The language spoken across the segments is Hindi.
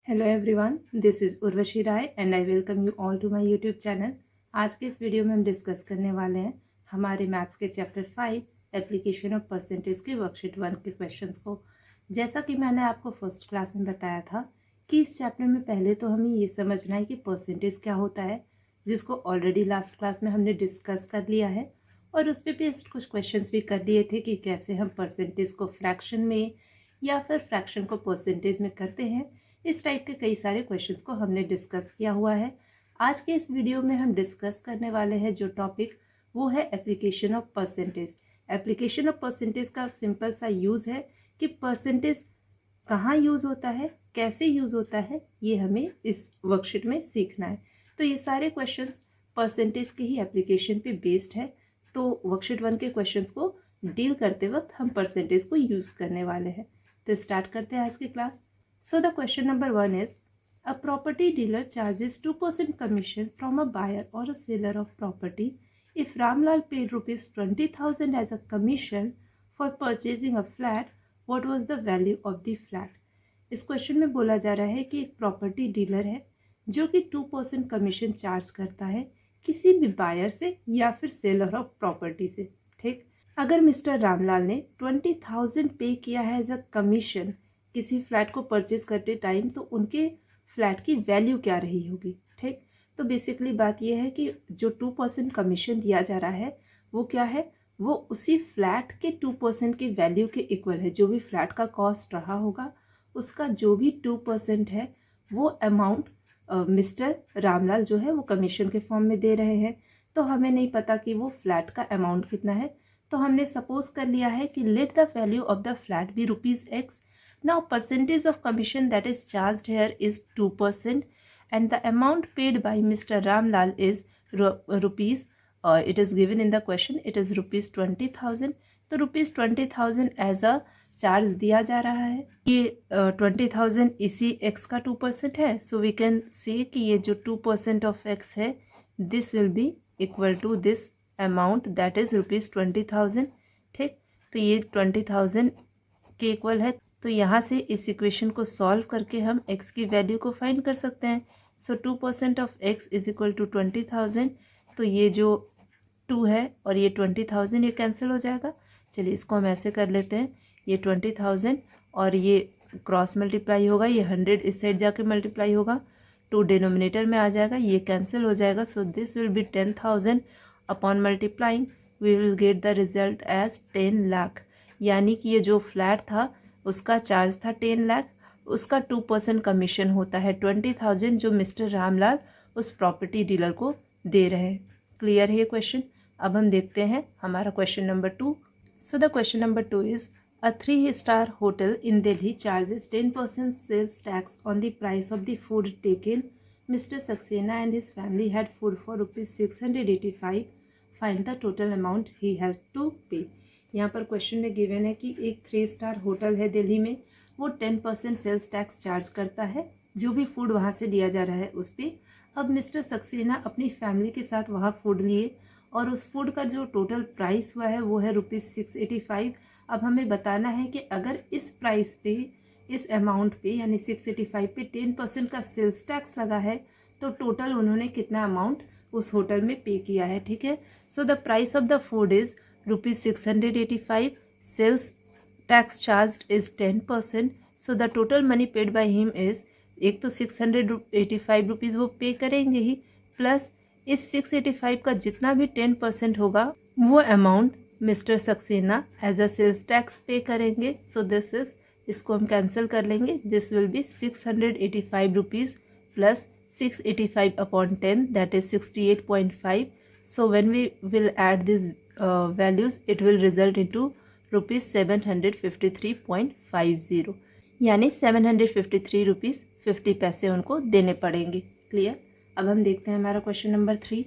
Hello everyone, this is Urvashi Rai and I welcome you all to my YouTube channel. आज के इस वीडियो में हम डिस्कस करने वाले हैं हमारे मैथ्स के चैप्टर 5 एप्लीकेशन ऑफ परसेंटेज के वर्कशीट 1 के क्वेश्चंस को। जैसा कि मैंने आपको फर्स्ट क्लास में बताया था कि इस चैप्टर में पहले तो हमें ये समझना है कि परसेंटेज क्या होता है, जिसको ऑलरेडी लास्ट क्लास में हमने डिस्कस कर लिया है और उस पर बेस्ड कुछ क्वेश्चंस भी कर लिए थे कि कैसे हम परसेंटेज को फ्रैक्शन में या फिर फ्रैक्शन को परसेंटेज में करते हैं। इस टाइप के कई सारे क्वेश्चंस को हमने डिस्कस किया हुआ है। आज के इस वीडियो में हम डिस्कस करने वाले हैं जो टॉपिक, वो है application of percentage. Application of percentage का सिंपल सा यूज़ है कि परसेंटेज कहाँ यूज़ होता है, कैसे यूज़ होता है, ये हमें इस वर्कशीट में सीखना है। तो ये सारे क्वेश्चंस परसेंटेज के ही एप्लीकेशन पे बेस्ड है। तो वर्कशीट 1 के क्वेश्चंस को डील करते वक्त हम परसेंटेज को यूज़ करने वाले हैं। तो स्टार्ट करते हैं आज की class. So the question number 1 is, a property dealer charges 2% commission from a buyer or a seller of property if Ramlal paid rupees 20,000 as a commission for purchasing a flat. What was the value of the flat? इस क्वेश्चन में बोला जा रहा है कि एक प्रॉपर्टी डीलर है जो कि 2% कमीशन चार्ज करता है किसी भी बायर से या फिर सेलर ऑफ प्रॉपर्टी से। ठीक, अगर मिस्टर रामलाल ने 20,000 पे किया है एज अ कमीशन किसी फ्लैट को परचेज करते टाइम, तो उनके फ्लैट की वैल्यू क्या रही होगी। ठीक, तो बेसिकली बात यह है कि जो 2% कमीशन दिया जा रहा है वो क्या है, वो उसी फ्लैट के 2% की वैल्यू के इक्वल है। जो भी फ्लैट का कॉस्ट रहा होगा उसका जो भी 2% है वो अमाउंट मिस्टर रामलाल जो है वो कमीशन के फॉर्म में दे रहे हैं। तो हमें नहीं पता कि वो फ्लैट का अमाउंट कितना है, तो हमने सपोज कर लिया है कि let the value of the flat be ₹X। Now percentage of commission that is charged here is 2% and the amount paid by Mr. Ramlal is rupees, it is given in the question, it is rupees 20,000। तो rupees 20,000 as a चार्ज दिया जा रहा है। ये 20,000 इसी x का 2% है। सो वी कैन से कि ये जो 2% ऑफ x है this will be equal to this amount that is rupees 20,000। ठीक, तो ये 20,000 के इक्वल है। तो यहाँ से इस इक्वेशन को सॉल्व करके हम x की वैल्यू को फाइंड कर सकते हैं। So 2% of x is equal to 20,000। तो ये जो 2 है और ये 20,000 ये कैंसिल हो जाएगा। चलिए इसको हम ऐसे कर लेते हैं, ये 20,000 और ये क्रॉस मल्टीप्लाई होगा, ये 100 इस साइड जाके मल्टीप्लाई होगा, 2 डिनोमिनेटर में आ जाएगा, ये कैंसिल हो जाएगा। So this will be 10,000 upon multiplying we will get the result as 10 lakh. यानी कि ये जो फ्लैट था उसका चार्ज था 10 लाख, उसका 2% कमीशन होता है 20,000 जो मिस्टर रामलाल उस प्रॉपर्टी डीलर को दे रहे हैं। क्लियर है ये क्वेश्चन। अब हम देखते हैं हमारा question number 2। So the question number 2 is, a 3-star hotel in Delhi charges 10% sales tax on the price of the food taken. Mr. Saxena and his family had food for ₹685. Find the total amount he has to pay. यहाँ पर क्वेश्चन में गिवन है कि एक 3-स्टार होटल है दिल्ली में, वो 10% सेल्स टैक्स चार्ज करता है जो भी फूड वहाँ से लिया जा रहा है उस पर। अब मिस्टर सक्सेना अपनी फैमिली के साथ वहाँ फूड लिए और उस फूड का जो टोटल प्राइस हुआ है वो है ₹685। अब हमें बताना है कि अगर इस प्राइस पे, इस अमाउंट पे यानी 685 पे 10% का सेल्स टैक्स लगा है तो टोटल उन्होंने कितना अमाउंट उस होटल में पे किया है। ठीक है, so the price of the food is ₹685, sales tax charge is 10%। So the total money paid by him is, एक तो 685 रुपीज़ वो पे करेंगे ही, प्लस इस 685 का जितना भी 10% होगा वो amount mister Saxena as a sales tax pay करेंगे। सो दिस इज, इसको हम कैंसिल कर लेंगे, this will be 685 rupees plus 685 upon 10 that is 68.5। So when we will add this values it will result into rupees 753.50, यानी 753 रुपीज़ 50 पैसे उनको देने पड़ेंगे। क्लियर। अब हम देखते हैं हमारा question number 3।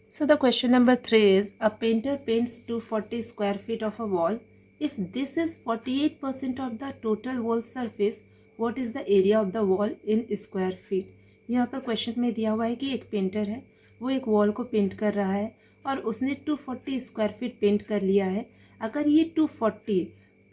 So the question number 3 is, a painter paints 240 square feet of a wall. If this is 48% of the total wall surface, what is the area of the wall in square feet. यहाँ पर क्वेश्चन में दिया हुआ है कि एक पेंटर है, वो एक वॉल को पेंट कर रहा है और उसने 240 स्क्वायर फीट पेंट कर लिया है। अगर ये 240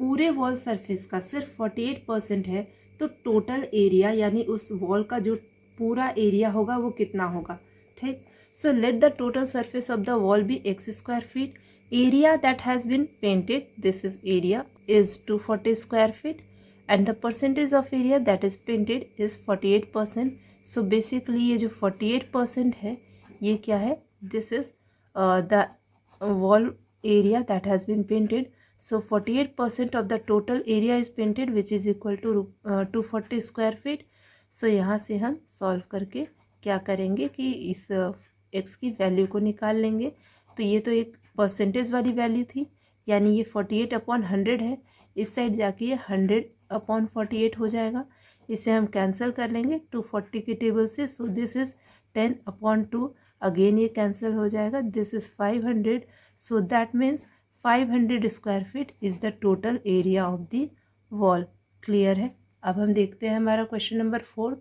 पूरे वॉल सरफेस का सिर्फ 48% है तो टोटल एरिया यानी उस वॉल का जो पूरा एरिया होगा वो कितना होगा, ठीक। So let the total surface of the wall be x square feet, area that has been painted, this is area, is 240 square feet and the percentage of area that is painted is 48%. So basically ये जो 48% है ये क्या है, this is the wall area that has been painted. So 48% of the total area is painted which is equal to 240 square feet. So यहाँ से हम सॉल्व करके क्या करेंगे कि इस x की वैल्यू को निकाल लेंगे। तो ये तो एक परसेंटेज वाली वैल्यू थी, यानी ये 48/100 है, इस साइड जाके ये 100/48 हो जाएगा। इसे हम कैंसिल कर लेंगे 240 की टेबल से। सो दिस इज़ 10/2, अगेन ये कैंसिल हो जाएगा। This is 500, so that means 500 square feet is the total area of the wall. Clear है। अब हम देखते हैं हमारा question number 4।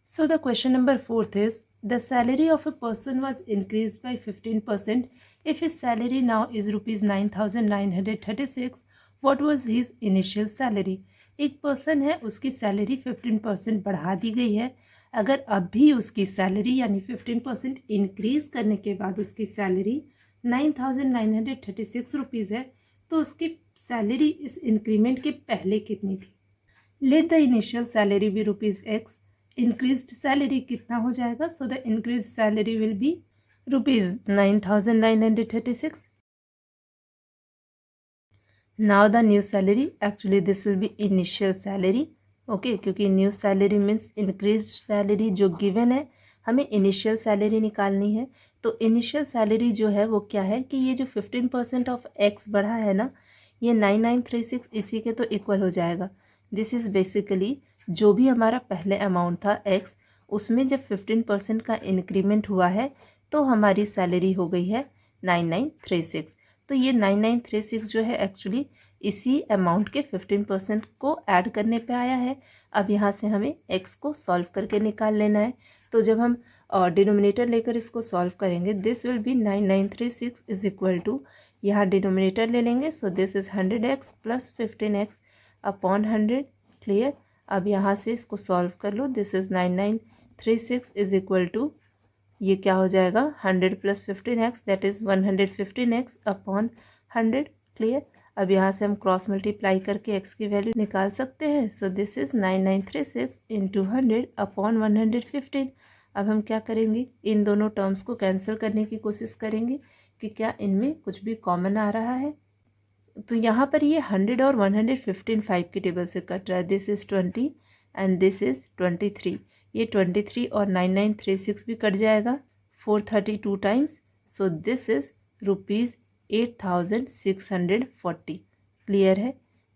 So the question number 4 is the salary of a person was increase by 15%. If his salary now is ₹9,936, what was his initial salary. एक पर्सन है, उसकी सैलरी 15% बढ़ा दी गई है। अगर अब भी उसकी सैलरी यानी 15% इंक्रीज करने के बाद उसकी सैलरी 9,936 रुपीज़ है, तो उसकी सैलरी इस इंक्रीमेंट के पहले कितनी थी। Let the initial salary be ₹X, increased salary कितना हो जाएगा। So the increase salary will be ₹9,936. Now the new salary, actually this will be initial salary, okay, क्योंकि new salary means increase salary जो गिवन है, हमें इनिशियल सैलरी निकालनी है। तो इनिशियल सैलरी जो है वो क्या है कि ये जो 15% ऑफ x बढ़ा है ना, ये 9,936 इसी के तो इक्वल हो जाएगा। दिस इज़ बेसिकली जो भी हमारा पहले अमाउंट था x, उसमें जब 15% का इंक्रीमेंट हुआ है तो हमारी सैलरी हो गई है 9,936। तो ये 9,936 जो है एक्चुअली इसी अमाउंट के 15% को ऐड करने पे आया है। अब यहाँ से हमें x को सॉल्व करके निकाल लेना है। तो जब हम डिनोमिनेटर लेकर इसको सॉल्व करेंगे, this will be 9,936 is equal to, यहाँ डिनोमिनेटर ले लेंगे, so this is 100x plus 15x upon 100। Clear. अब यहाँ से इसको सॉल्व कर लो, this is 9,936 is equal to, ये क्या हो जाएगा 100 plus 15x, that is 115x upon 100। Clear. अब यहाँ से हम क्रॉस मल्टीप्लाई करके x की वैल्यू निकाल सकते हैं। So this is 9,936 into 100 upon 115। अब हम क्या करेंगे, इन दोनों टर्म्स को कैंसिल करने की कोशिश करेंगे कि क्या इनमें कुछ भी कॉमन आ रहा है। तो यहाँ पर ये 100 और 115 5 की टेबल से कट रहा है। This is 20 and this is 23। ये 23 और 9,936 भी कट जाएगा 432 times. So this is ₹8,640। Clear है।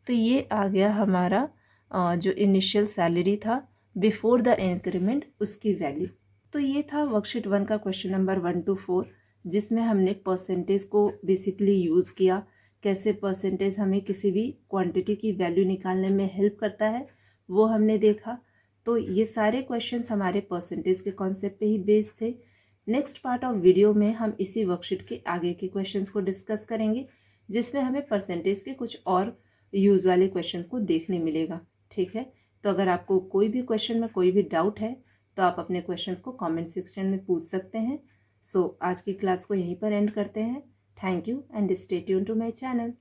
तो ये आ गया हमारा जो इनिशियल सैलरी था बिफोर द इंक्रीमेंट, उसकी वैल्यू। तो ये था वर्कशीट 1 का क्वेश्चन नंबर 1 to 4, जिसमें हमने परसेंटेज को बेसिकली यूज़ किया। कैसे परसेंटेज हमें किसी भी क्वांटिटी की वैल्यू निकालने में हेल्प करता है वो हमने देखा। तो ये सारे क्वेश्चंस हमारे परसेंटेज के कॉन्सेप्ट पे ही बेस्ड थे। नेक्स्ट पार्ट ऑफ वीडियो में हम इसी वर्कशीट के आगे के क्वेश्चंस को डिस्कस करेंगे, जिसमें हमें परसेंटेज के कुछ और यूज़ वाले क्वेश्चंस को देखने मिलेगा। ठीक है। तो अगर आपको कोई भी क्वेश्चन में कोई भी डाउट है तो आप अपने क्वेश्चंस को कमेंट सेक्शन में पूछ सकते हैं। सो आज की क्लास को यहीं पर एंड करते हैं। Thank you and stay tune to my channel.